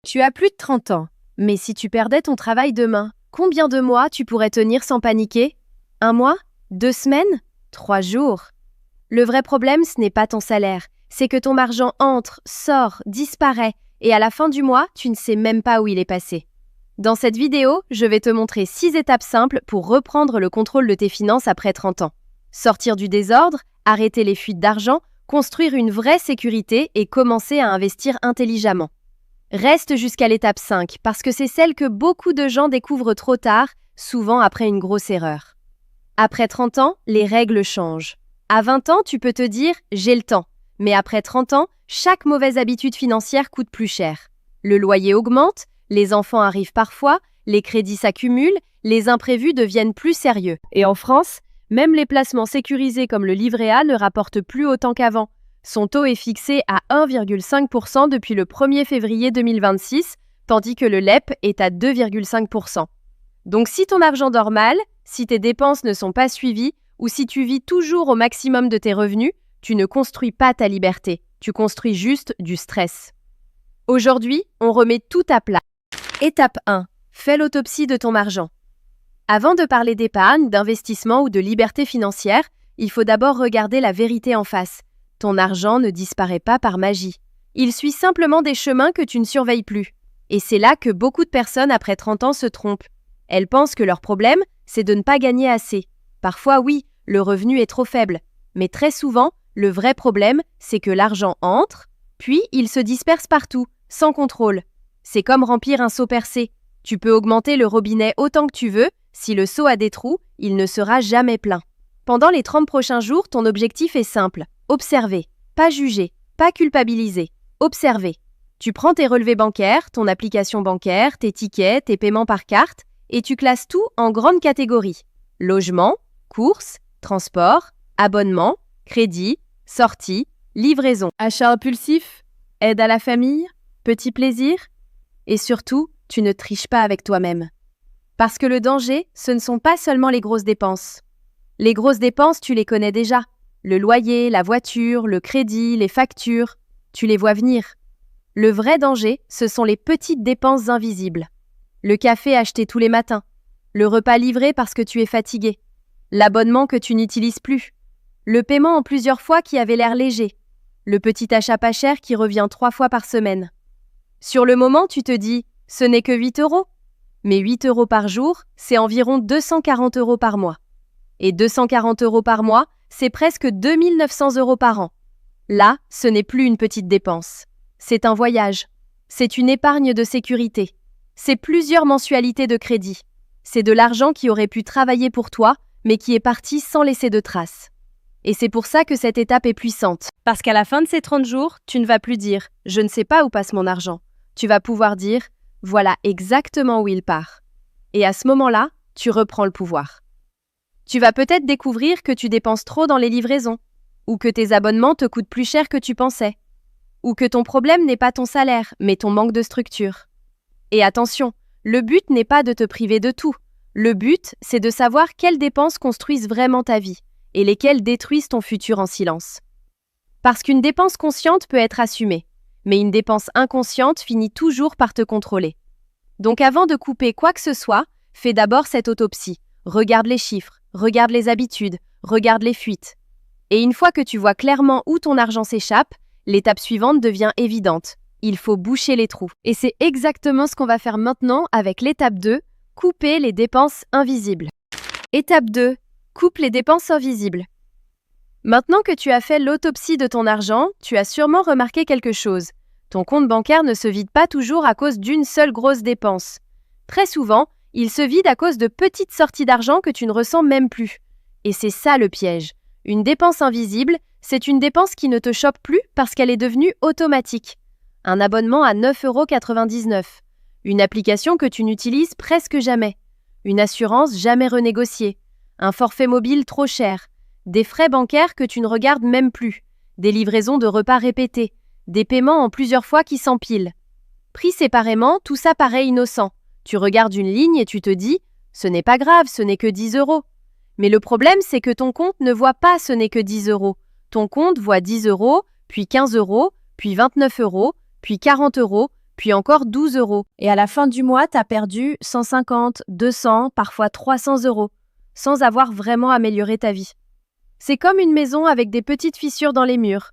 Tu as plus de 30 ans, mais si tu perdais ton travail demain, combien de mois tu pourrais tenir sans paniquer? 1 mois? 2 semaines? 3 jours? Le vrai problème, ce n'est pas ton salaire, c'est que ton argent entre, sort, disparaît, et à la fin du mois, tu ne sais même pas où il est passé. Dans cette vidéo, je vais te montrer 6 étapes simples pour reprendre le contrôle de tes finances après 30 ans. Sortir du désordre, arrêter les fuites d'argent, construire une vraie sécurité et commencer à investir intelligemment. Reste jusqu'à l'étape 5 parce que c'est celle que beaucoup de gens découvrent trop tard, souvent après une grosse erreur. Après 30 ans, les règles changent. À 20 ans, tu peux te dire « j'ai le temps ». Mais après 30 ans, chaque mauvaise habitude financière coûte plus cher. Le loyer augmente, les enfants arrivent parfois, les crédits s'accumulent, les imprévus deviennent plus sérieux. Et en France, même les placements sécurisés comme le livret A ne rapportent plus autant qu'avant. Son taux est fixé à 1,5% depuis le 1er février 2026, tandis que le LEP est à 2,5%. Donc si ton argent dort mal, si tes dépenses ne sont pas suivies, ou si tu vis toujours au maximum de tes revenus, tu ne construis pas ta liberté, tu construis juste du stress. Aujourd'hui, on remet tout à plat. Étape 1. Fais l'autopsie de ton argent. Avant de parler d'épargne, d'investissement ou de liberté financière, il faut d'abord regarder la vérité en face. Ton argent ne disparaît pas par magie. Il suit simplement des chemins que tu ne surveilles plus. Et c'est là que beaucoup de personnes après 30 ans se trompent. Elles pensent que leur problème, c'est de ne pas gagner assez. Parfois, oui, le revenu est trop faible. Mais très souvent, le vrai problème, c'est que l'argent entre, puis il se disperse partout, sans contrôle. C'est comme remplir un seau percé. Tu peux augmenter le robinet autant que tu veux, si le seau a des trous, il ne sera jamais plein. Pendant les 30 prochains jours, ton objectif est simple. Observer, pas juger, pas culpabiliser. Observer. Tu prends tes relevés bancaires, ton application bancaire, tes tickets, tes paiements par carte, et tu classes tout en grandes catégories. Logement, courses, transport, abonnement, crédit, sortie, livraison. Achat impulsif, aide à la famille, petits plaisirs. Et surtout, tu ne triches pas avec toi-même. Parce que le danger, ce ne sont pas seulement les grosses dépenses. Les grosses dépenses, tu les connais déjà. Le loyer, la voiture, le crédit, les factures, tu les vois venir. Le vrai danger, ce sont les petites dépenses invisibles. Le café acheté tous les matins, le repas livré parce que tu es fatigué, l'abonnement que tu n'utilises plus, le paiement en plusieurs fois qui avait l'air léger, le petit achat pas cher qui revient 3 fois par semaine. Sur le moment, tu te dis « ce n'est que 8 €. Mais 8 € par jour, c'est environ 240 € par mois. Et 240 € par mois, c'est presque 2 900 € par an. Là, ce n'est plus une petite dépense. C'est un voyage. C'est une épargne de sécurité. C'est plusieurs mensualités de crédit. C'est de l'argent qui aurait pu travailler pour toi, mais qui est parti sans laisser de traces. Et c'est pour ça que cette étape est puissante. Parce qu'à la fin de ces 30 jours, tu ne vas plus dire « je ne sais pas où passe mon argent ». Tu vas pouvoir dire « voilà exactement où il part ». Et à ce moment-là, tu reprends le pouvoir. Tu vas peut-être découvrir que tu dépenses trop dans les livraisons, ou que tes abonnements te coûtent plus cher que tu pensais, ou que ton problème n'est pas ton salaire, mais ton manque de structure. Et attention, le but n'est pas de te priver de tout. Le but, c'est de savoir quelles dépenses construisent vraiment ta vie, et lesquelles détruisent ton futur en silence. Parce qu'une dépense consciente peut être assumée, mais une dépense inconsciente finit toujours par te contrôler. Donc avant de couper quoi que ce soit, fais d'abord cette autopsie. Regarde les chiffres. Regarde les habitudes, regarde les fuites. Et une fois que tu vois clairement où ton argent s'échappe, l'étape suivante devient évidente. Il faut boucher les trous. Et c'est exactement ce qu'on va faire maintenant avec l'étape 2, couper les dépenses invisibles. Étape 2, coupe les dépenses invisibles. Maintenant que tu as fait l'autopsie de ton argent, tu as sûrement remarqué quelque chose. Ton compte bancaire ne se vide pas toujours à cause d'une seule grosse dépense. Très souvent, il se vide à cause de petites sorties d'argent que tu ne ressens même plus. Et c'est ça le piège. Une dépense invisible, c'est une dépense qui ne te choque plus parce qu'elle est devenue automatique. Un abonnement à 9,99 €. Une application que tu n'utilises presque jamais. Une assurance jamais renégociée. Un forfait mobile trop cher. Des frais bancaires que tu ne regardes même plus. Des livraisons de repas répétées. Des paiements en plusieurs fois qui s'empilent. Pris séparément, tout ça paraît innocent. Tu regardes une ligne et tu te dis « ce n'est pas grave, ce n'est que 10 €. Mais le problème, c'est que ton compte ne voit pas « ce n'est que 10 €. Ton compte voit 10 €, puis 15 €, puis 29 €, puis 40 €, puis encore 12 euros. Et à la fin du mois, t'as perdu 150, 200, parfois 300 euros, sans avoir vraiment amélioré ta vie. C'est comme une maison avec des petites fissures dans les murs.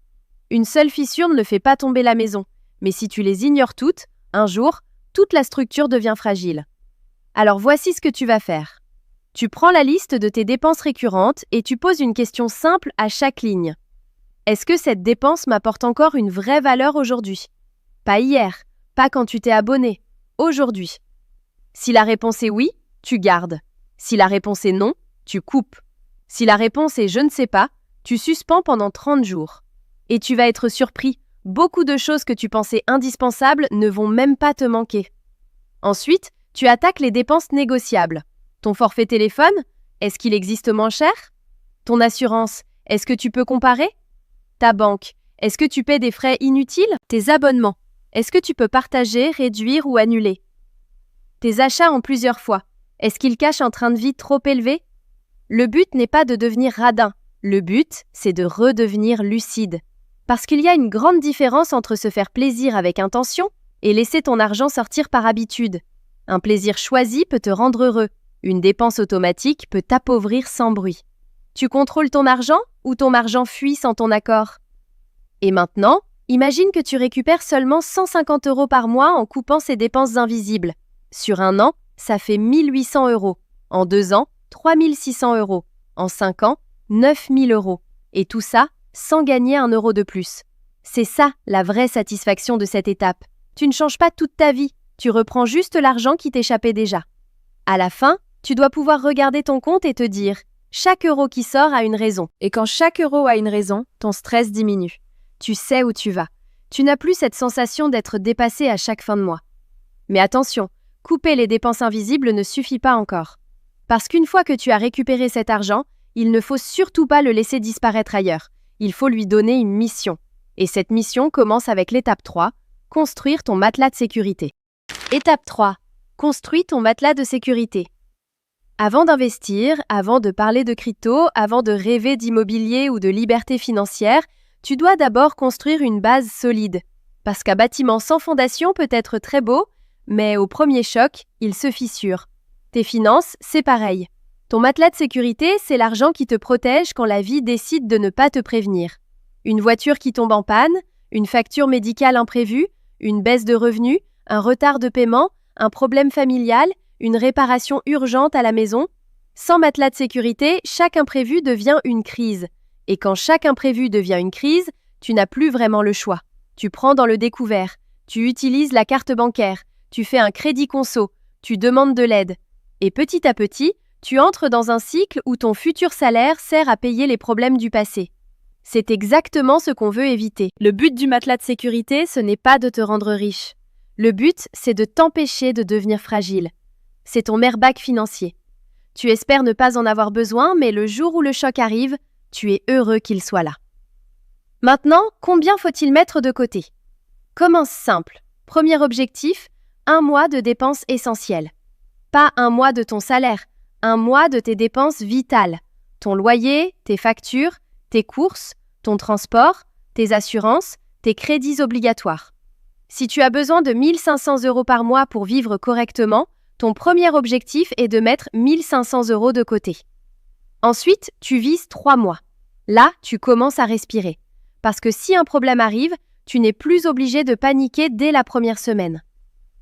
Une seule fissure ne fait pas tomber la maison, mais si tu les ignores toutes, un jour, toute la structure devient fragile. Alors voici ce que tu vas faire. Tu prends la liste de tes dépenses récurrentes et tu poses une question simple à chaque ligne. Est-ce que cette dépense m'apporte encore une vraie valeur aujourd'hui? Pas hier, pas quand tu t'es abonné, aujourd'hui. Si la réponse est oui, tu gardes. Si la réponse est non, tu coupes. Si la réponse est je ne sais pas, tu suspends pendant 30 jours. Et tu vas être surpris, beaucoup de choses que tu pensais indispensables ne vont même pas te manquer. Ensuite, tu attaques les dépenses négociables. Ton forfait téléphone, est-ce qu'il existe moins cher? Ton assurance, est-ce que tu peux comparer? Ta banque, est-ce que tu paies des frais inutiles? Tes abonnements, est-ce que tu peux partager, réduire ou annuler? Tes achats en plusieurs fois, est-ce qu'ils cachent un train de vie trop élevé? Le but n'est pas de devenir radin, le but, c'est de redevenir lucide. Parce qu'il y a une grande différence entre se faire plaisir avec intention et laisser ton argent sortir par habitude. Un plaisir choisi peut te rendre heureux, une dépense automatique peut t'appauvrir sans bruit. Tu contrôles ton argent ou ton argent fuit sans ton accord? Et maintenant, imagine que tu récupères seulement 150 euros par mois en coupant ces dépenses invisibles. Sur un an, ça fait 1800 euros. En 2 ans, 3600 euros. En 5 ans, 9000 euros. Et tout ça, sans gagner 1 euro de plus. C'est ça, la vraie satisfaction de cette étape. Tu ne changes pas toute ta vie, tu reprends juste l'argent qui t'échappait déjà. À la fin, tu dois pouvoir regarder ton compte et te dire « Chaque euro qui sort a une raison ». Et quand chaque euro a une raison, ton stress diminue. Tu sais où tu vas. Tu n'as plus cette sensation d'être dépassé à chaque fin de mois. Mais attention, couper les dépenses invisibles ne suffit pas encore. Parce qu'une fois que tu as récupéré cet argent, il ne faut surtout pas le laisser disparaître ailleurs. Il faut lui donner une mission. Et cette mission commence avec l'étape 3, construire ton matelas de sécurité. Étape 3, construis ton matelas de sécurité. Avant d'investir, avant de parler de crypto, avant de rêver d'immobilier ou de liberté financière, tu dois d'abord construire une base solide. Parce qu'un bâtiment sans fondation peut être très beau, mais au premier choc, il se fissure. Tes finances, c'est pareil. Ton matelas de sécurité, c'est l'argent qui te protège quand la vie décide de ne pas te prévenir. Une voiture qui tombe en panne, une facture médicale imprévue, une baisse de revenus, un retard de paiement, un problème familial, une réparation urgente à la maison. Sans matelas de sécurité, chaque imprévu devient une crise. Et quand chaque imprévu devient une crise, tu n'as plus vraiment le choix. Tu prends dans le découvert, tu utilises la carte bancaire, tu fais un crédit conso, tu demandes de l'aide. Et petit à petit, tu entres dans un cycle où ton futur salaire sert à payer les problèmes du passé. C'est exactement ce qu'on veut éviter. Le but du matelas de sécurité, ce n'est pas de te rendre riche. Le but, c'est de t'empêcher de devenir fragile. C'est ton airbag financier. Tu espères ne pas en avoir besoin, mais le jour où le choc arrive, tu es heureux qu'il soit là. Maintenant, combien faut-il mettre de côté? Commence simple. Premier objectif, 1 mois de dépenses essentielles. Pas 1 mois de ton salaire, 1 mois de tes dépenses vitales. Ton loyer, tes factures, tes courses, ton transport, tes assurances, tes crédits obligatoires. Si tu as besoin de 1500 euros par mois pour vivre correctement, ton premier objectif est de mettre 1500 euros de côté. Ensuite, tu vises 3 mois. Là, tu commences à respirer. Parce que si un problème arrive, tu n'es plus obligé de paniquer dès la première semaine.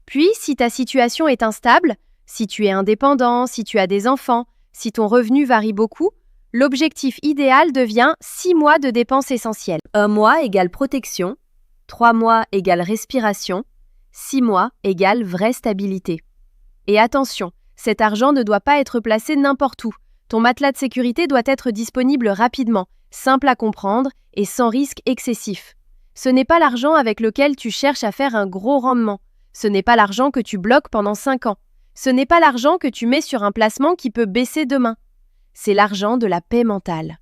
Puis, si ta situation est instable, si tu es indépendant, si tu as des enfants, si ton revenu varie beaucoup, l'objectif idéal devient 6 mois de dépenses essentielles. 1 mois égale protection, 3 mois égale respiration, 6 mois égale vraie stabilité. Et attention, cet argent ne doit pas être placé n'importe où. Ton matelas de sécurité doit être disponible rapidement, simple à comprendre et sans risque excessif. Ce n'est pas l'argent avec lequel tu cherches à faire un gros rendement. Ce n'est pas l'argent que tu bloques pendant 5 ans. Ce n'est pas l'argent que tu mets sur un placement qui peut baisser demain. C'est l'argent de la paix mentale.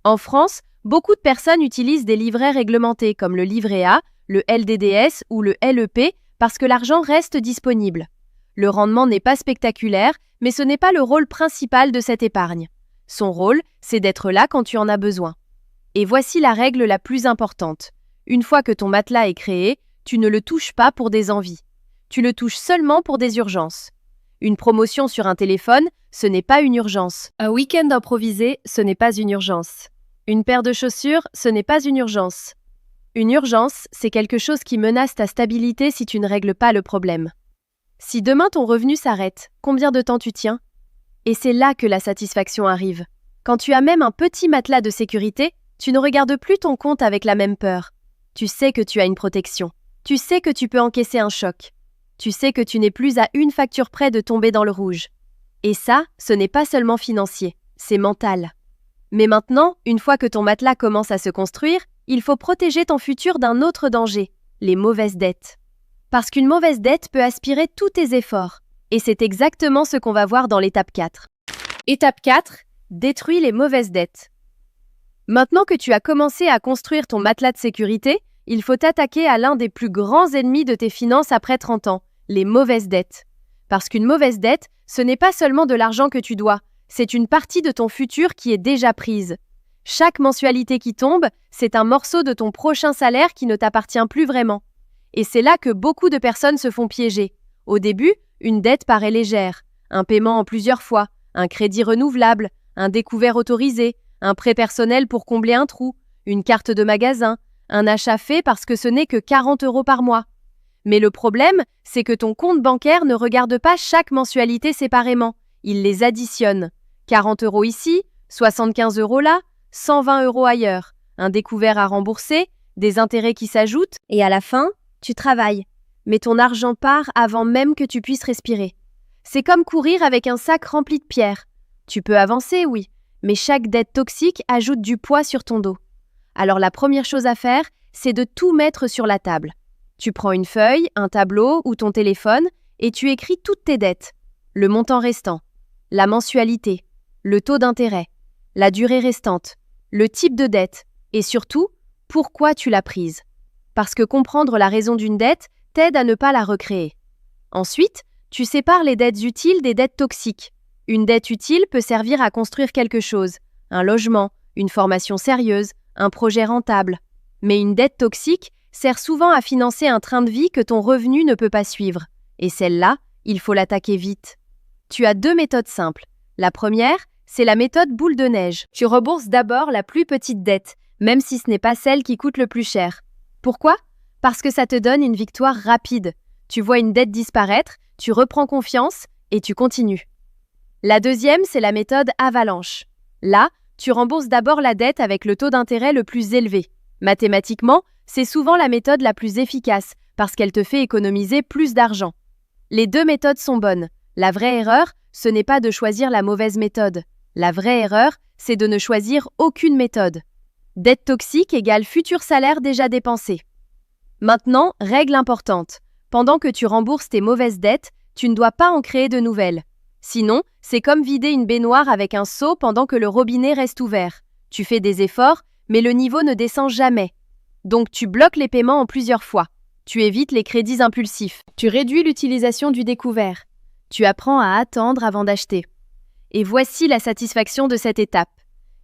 En France, beaucoup de personnes utilisent des livrets réglementés comme le livret A, le LDDS ou le LEP parce que l'argent reste disponible. Le rendement n'est pas spectaculaire, mais ce n'est pas le rôle principal de cette épargne. Son rôle, c'est d'être là quand tu en as besoin. Et voici la règle la plus importante. Une fois que ton matelas est créé, tu ne le touches pas pour des envies. Tu le touches seulement pour des urgences. Une promotion sur un téléphone, ce n'est pas une urgence. Un week-end improvisé, ce n'est pas une urgence. Une paire de chaussures, ce n'est pas une urgence. Une urgence, c'est quelque chose qui menace ta stabilité si tu ne règles pas le problème. Si demain ton revenu s'arrête, combien de temps tu tiens? Et c'est là que la satisfaction arrive. Quand tu as même un petit matelas de sécurité, tu ne regardes plus ton compte avec la même peur. Tu sais que tu as une protection. Tu sais que tu peux encaisser un choc. Tu sais que tu n'es plus à une facture près de tomber dans le rouge. Et ça, ce n'est pas seulement financier, c'est mental. Mais maintenant, une fois que ton matelas commence à se construire, il faut protéger ton futur d'un autre danger, les mauvaises dettes. Parce qu'une mauvaise dette peut aspirer tous tes efforts. Et c'est exactement ce qu'on va voir dans l'étape 4. Étape 4, détruis les mauvaises dettes. Maintenant que tu as commencé à construire ton matelas de sécurité, il faut t'attaquer à l'un des plus grands ennemis de tes finances après 30 ans, les mauvaises dettes. Parce qu'une mauvaise dette, ce n'est pas seulement de l'argent que tu dois, c'est une partie de ton futur qui est déjà prise. Chaque mensualité qui tombe, c'est un morceau de ton prochain salaire qui ne t'appartient plus vraiment. Et c'est là que beaucoup de personnes se font piéger. Au début, une dette paraît légère, un paiement en plusieurs fois, un crédit renouvelable, un découvert autorisé, un prêt personnel pour combler un trou, une carte de magasin, un achat fait parce que ce n'est que 40 € par mois. Mais le problème, c'est que ton compte bancaire ne regarde pas chaque mensualité séparément, il les additionne. 40 € ici, 75 € là, 120 € ailleurs, un découvert à rembourser, des intérêts qui s'ajoutent, et à la fin, tu travailles. Mais ton argent part avant même que tu puisses respirer. C'est comme courir avec un sac rempli de pierres. Tu peux avancer, oui, mais chaque dette toxique ajoute du poids sur ton dos. Alors la première chose à faire, c'est de tout mettre sur la table. Tu prends une feuille, un tableau ou ton téléphone et tu écris toutes tes dettes. Le montant restant, la mensualité, le taux d'intérêt, la durée restante, le type de dette et surtout, pourquoi tu l'as prise. Parce que comprendre la raison d'une dette t'aide à ne pas la recréer. Ensuite, tu sépares les dettes utiles des dettes toxiques. Une dette utile peut servir à construire quelque chose, un logement, une formation sérieuse, un projet rentable. Mais une dette toxique sert souvent à financer un train de vie que ton revenu ne peut pas suivre. Et celle-là, il faut l'attaquer vite. Tu as 2 méthodes simples. La première, c'est la méthode boule de neige. Tu rembourses d'abord la plus petite dette, même si ce n'est pas celle qui coûte le plus cher. Pourquoi? Parce que ça te donne une victoire rapide. Tu vois une dette disparaître, tu reprends confiance et tu continues. La deuxième, c'est la méthode avalanche. Là, tu rembourses d'abord la dette avec le taux d'intérêt le plus élevé. Mathématiquement, c'est souvent la méthode la plus efficace parce qu'elle te fait économiser plus d'argent. Les 2 méthodes sont bonnes. La vraie erreur, ce n'est pas de choisir la mauvaise méthode. La vraie erreur, c'est de ne choisir aucune méthode. Dette toxique égale futur salaire déjà dépensé. Maintenant, règle importante. Pendant que tu rembourses tes mauvaises dettes, tu ne dois pas en créer de nouvelles. Sinon, c'est comme vider une baignoire avec un seau pendant que le robinet reste ouvert. Tu fais des efforts, mais le niveau ne descend jamais. Donc tu bloques les paiements en plusieurs fois. Tu évites les crédits impulsifs. Tu réduis l'utilisation du découvert. Tu apprends à attendre avant d'acheter. Et voici la satisfaction de cette étape.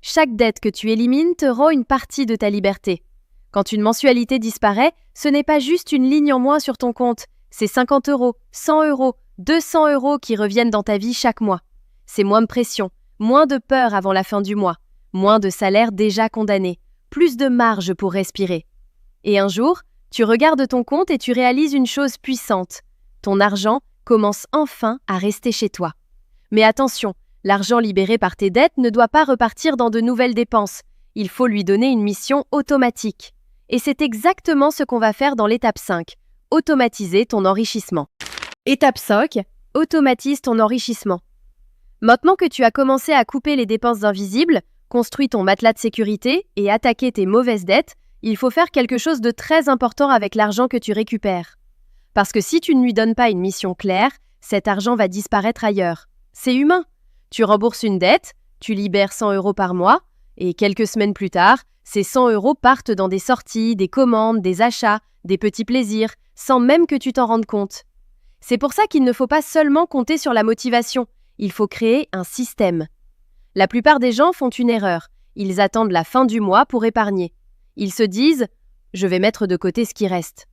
Chaque dette que tu élimines te rend une partie de ta liberté. Quand une mensualité disparaît, ce n'est pas juste une ligne en moins sur ton compte. C'est 50 €, 100 €, 200 € qui reviennent dans ta vie chaque mois. C'est moins de pression, moins de peur avant la fin du mois, moins de salaire déjà condamné, plus de marge pour respirer. Et un jour, tu regardes ton compte et tu réalises une chose puissante. Ton argent commence enfin à rester chez toi. Mais attention, l'argent libéré par tes dettes ne doit pas repartir dans de nouvelles dépenses. Il faut lui donner une mission automatique. Et c'est exactement ce qu'on va faire dans l'étape 5, automatiser ton enrichissement. Étape 5, automatise ton enrichissement. Maintenant que tu as commencé à couper les dépenses invisibles, construit ton matelas de sécurité et attaqué tes mauvaises dettes, il faut faire quelque chose de très important avec l'argent que tu récupères. Parce que si tu ne lui donnes pas une mission claire, cet argent va disparaître ailleurs. C'est humain. Tu rembourses une dette, tu libères 100 € par mois, et quelques semaines plus tard, ces 100 € partent dans des sorties, des commandes, des achats, des petits plaisirs, sans même que tu t'en rendes compte. C'est pour ça qu'il ne faut pas seulement compter sur la motivation, il faut créer un système. La plupart des gens font une erreur, ils attendent la fin du mois pour épargner. Ils se disent « je vais mettre de côté ce qui reste ».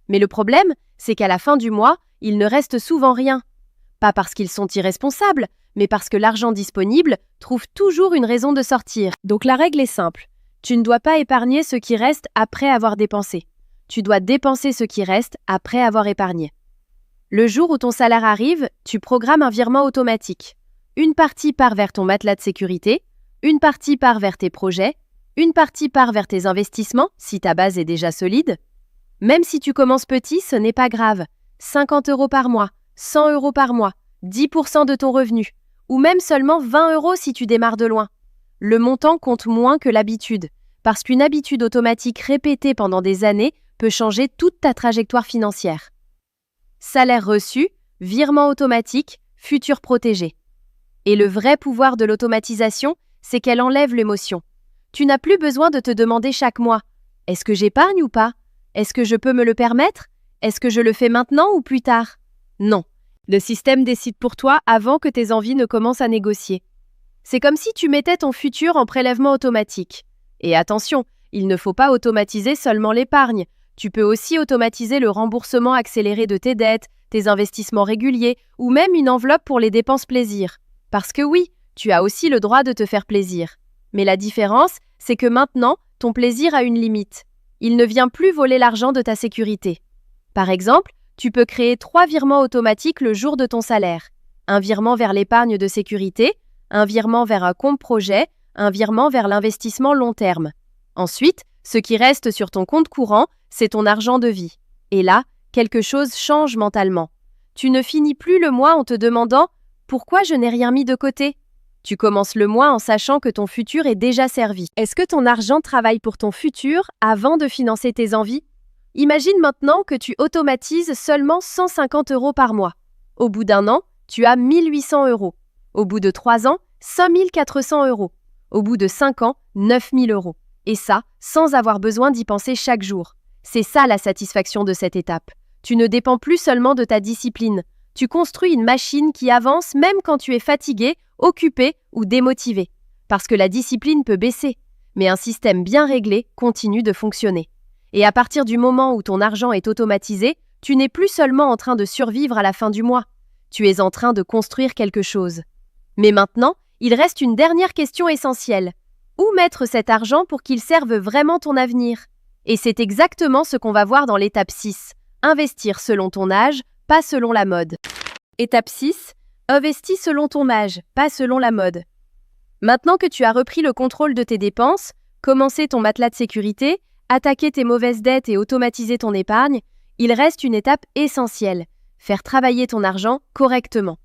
Mais le problème, c'est qu'à la fin du mois, il ne reste souvent rien. Pas parce qu'ils sont irresponsables, mais parce que l'argent disponible trouve toujours une raison de sortir. Donc la règle est simple. Tu ne dois pas épargner ce qui reste après avoir dépensé. Tu dois dépenser ce qui reste après avoir épargné. Le jour où ton salaire arrive, tu programmes un virement automatique. Une partie part vers ton matelas de sécurité, une partie part vers tes projets, une partie part vers tes investissements, si ta base est déjà solide. Même si tu commences petit, ce n'est pas grave. 50 € par mois, 100 € par mois, 10% de ton revenu, ou même seulement 20 € si tu démarres de loin. Le montant compte moins que l'habitude, parce qu'une habitude automatique répétée pendant des années peut changer toute ta trajectoire financière. Salaire reçu, virement automatique, futur protégé. Et le vrai pouvoir de l'automatisation, c'est qu'elle enlève l'émotion. Tu n'as plus besoin de te demander chaque mois « Est-ce que j'épargne ou pas ? Est-ce que je peux me le permettre ? Est-ce que je le fais maintenant ou plus tard ?» Non. Le système décide pour toi avant que tes envies ne commencent à négocier. C'est comme si tu mettais ton futur en prélèvement automatique. Et attention, il ne faut pas automatiser seulement l'épargne. Tu peux aussi automatiser le remboursement accéléré de tes dettes, tes investissements réguliers ou même une enveloppe pour les dépenses plaisir. Parce que oui, tu as aussi le droit de te faire plaisir. Mais la différence, c'est que maintenant, ton plaisir a une limite. Il ne vient plus voler l'argent de ta sécurité. Par exemple, tu peux créer 3 virements automatiques le jour de ton salaire. Un virement vers l'épargne de sécurité, un virement vers un compte projet, un virement vers l'investissement long terme. Ensuite, ce qui reste sur ton compte courant, c'est ton argent de vie. Et là, quelque chose change mentalement. Tu ne finis plus le mois en te demandant « Pourquoi je n'ai rien mis de côté ?» Tu commences le mois en sachant que ton futur est déjà servi. Est-ce que ton argent travaille pour ton futur avant de financer tes envies ? Imagine maintenant que tu automatises seulement 150 € par mois. Au bout d'un an, tu as 1 800 €. Au bout de 3 ans, 5 400 €. Au bout de 5 ans, 9 000 €. Et ça, sans avoir besoin d'y penser chaque jour. C'est ça la satisfaction de cette étape. Tu ne dépends plus seulement de ta discipline. Tu construis une machine qui avance même quand tu es fatigué, occupé ou démotivé. Parce que la discipline peut baisser, mais un système bien réglé continue de fonctionner. Et à partir du moment où ton argent est automatisé, tu n'es plus seulement en train de survivre à la fin du mois. Tu es en train de construire quelque chose. Mais maintenant, il reste une dernière question essentielle. Où mettre cet argent pour qu'il serve vraiment ton avenir ? Et c'est exactement ce qu'on va voir dans l'étape 6. Investir selon ton âge, pas selon la mode. Étape 6. Investis selon ton âge, pas selon la mode. Maintenant que tu as repris le contrôle de tes dépenses, commencé ton matelas de sécurité, attaqué tes mauvaises dettes et automatisé ton épargne, il reste une étape essentielle, faire travailler ton argent correctement.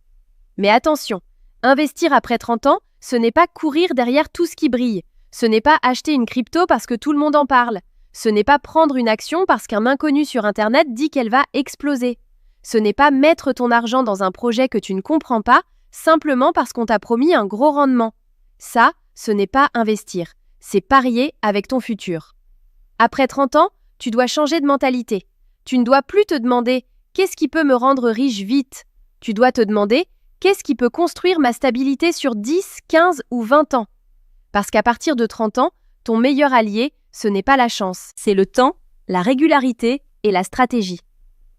Mais attention, investir après 30 ans, ce n'est pas courir derrière tout ce qui brille. Ce n'est pas acheter une crypto parce que tout le monde en parle. Ce n'est pas prendre une action parce qu'un inconnu sur Internet dit qu'elle va exploser. Ce n'est pas mettre ton argent dans un projet que tu ne comprends pas simplement parce qu'on t'a promis un gros rendement. Ça, ce n'est pas investir. C'est parier avec ton futur. Après 30 ans, tu dois changer de mentalité. Tu ne dois plus te demander « Qu'est-ce qui peut me rendre riche vite ?» Tu dois te demander « Qu'est-ce qui peut construire ma stabilité sur 10, 15 ou 20 ans ?» Parce qu'à partir de 30 ans, ton meilleur allié, ce n'est pas la chance, c'est le temps, la régularité et la stratégie.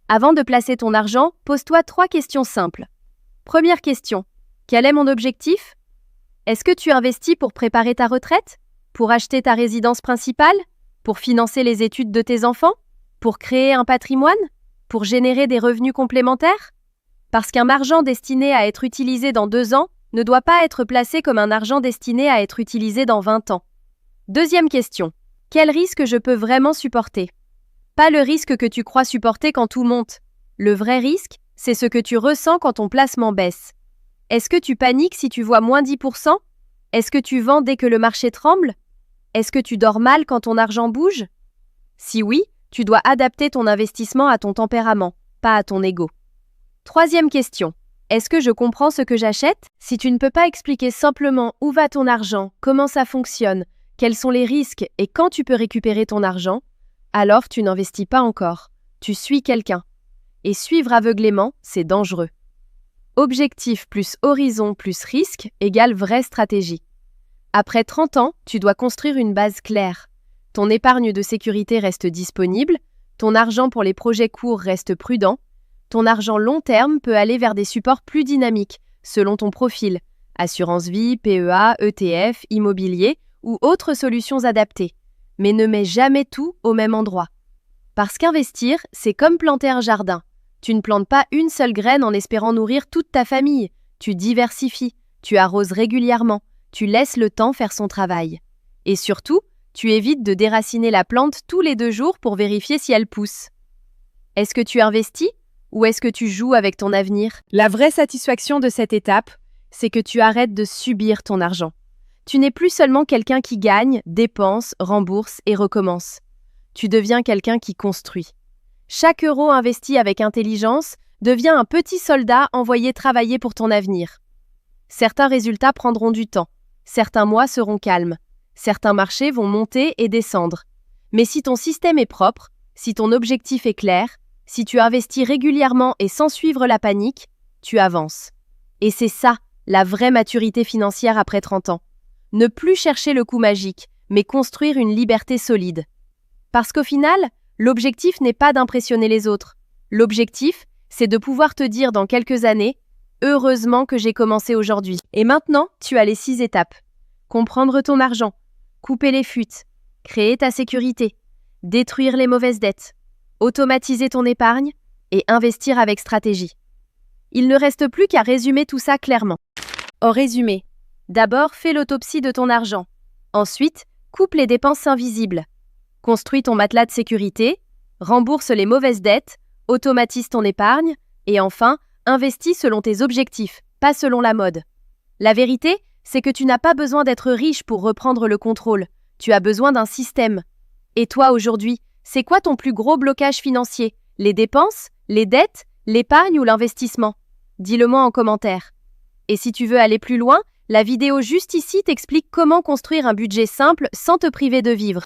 Avant de placer ton argent, pose-toi 3 questions simples. Première question, quel est mon objectif ? Est-ce que tu investis pour préparer ta retraite ? Pour acheter ta résidence principale ? Pour financer les études de tes enfants ? Pour créer un patrimoine ? Pour générer des revenus complémentaires ? Parce qu'un argent destiné à être utilisé dans 2 ans ne doit pas être placé comme un argent destiné à être utilisé dans 20 ans. Deuxième question, quel risque je peux vraiment supporter ? Pas le risque que tu crois supporter quand tout monte. Le vrai risque, c'est ce que tu ressens quand ton placement baisse. Est-ce que tu paniques si tu vois moins 10%? Est-ce que tu vends dès que le marché tremble? Est-ce que tu dors mal quand ton argent bouge? Si oui, tu dois adapter ton investissement à ton tempérament, pas à ton ego. Troisième question. Est-ce que je comprends ce que j'achète? Si tu ne peux pas expliquer simplement où va ton argent, comment ça fonctionne, quels sont les risques et quand tu peux récupérer ton argent, alors tu n'investis pas encore. Tu suis quelqu'un. Et suivre aveuglément, c'est dangereux. Objectif plus horizon plus risque égale vraie stratégie. Après 30 ans, tu dois construire une base claire. Ton épargne de sécurité reste disponible, Ton argent pour les projets courts reste prudent. Ton argent long terme peut aller vers des supports plus dynamiques, selon ton profil, assurance vie, PEA, ETF, immobilier ou autres solutions adaptées. Mais ne mets jamais tout au même endroit. Parce qu'investir, c'est comme planter un jardin. Tu ne plantes pas une seule graine en espérant nourrir toute ta famille. Tu diversifies, tu arroses régulièrement, tu laisses le temps faire son travail. Et surtout, tu évites de déraciner la plante tous les 2 jours pour vérifier si elle pousse. Est-ce que tu investis ou est-ce que tu joues avec ton avenir? La vraie satisfaction de cette étape, c'est que tu arrêtes de subir ton argent. Tu n'es plus seulement quelqu'un qui gagne, dépense, rembourse et recommence. Tu deviens quelqu'un qui construit. Chaque euro investi avec intelligence devient un petit soldat envoyé travailler pour ton avenir. Certains résultats prendront du temps, certains mois seront calmes, certains marchés vont monter et descendre. Mais si ton système est propre, si ton objectif est clair, si tu investis régulièrement et sans suivre la panique, tu avances. Et c'est ça, la vraie maturité financière après 30 ans. Ne plus chercher le coup magique, mais construire une liberté solide. Parce qu'au final, l'objectif n'est pas d'impressionner les autres. L'objectif, c'est de pouvoir te dire dans quelques années « Heureusement que j'ai commencé aujourd'hui ». Et maintenant, tu as les 6 étapes. Comprendre ton argent, couper les fuites, créer ta sécurité, détruire les mauvaises dettes, automatiser ton épargne et investir avec stratégie. Il ne reste plus qu'à résumer tout ça clairement. En résumé, d'abord fais l'autopsie de ton argent. Ensuite, coupe les dépenses invisibles. Construis ton matelas de sécurité, rembourse les mauvaises dettes, automatise ton épargne et enfin, investis selon tes objectifs, pas selon la mode. La vérité, c'est que tu n'as pas besoin d'être riche pour reprendre le contrôle. Tu as besoin d'un système. Et toi aujourd'hui, c'est quoi ton plus gros blocage financier? Les dépenses, les dettes, l'épargne ou l'investissement? Dis-le-moi en commentaire. Et si tu veux aller plus loin, la vidéo juste ici t'explique comment construire un budget simple sans te priver de vivre.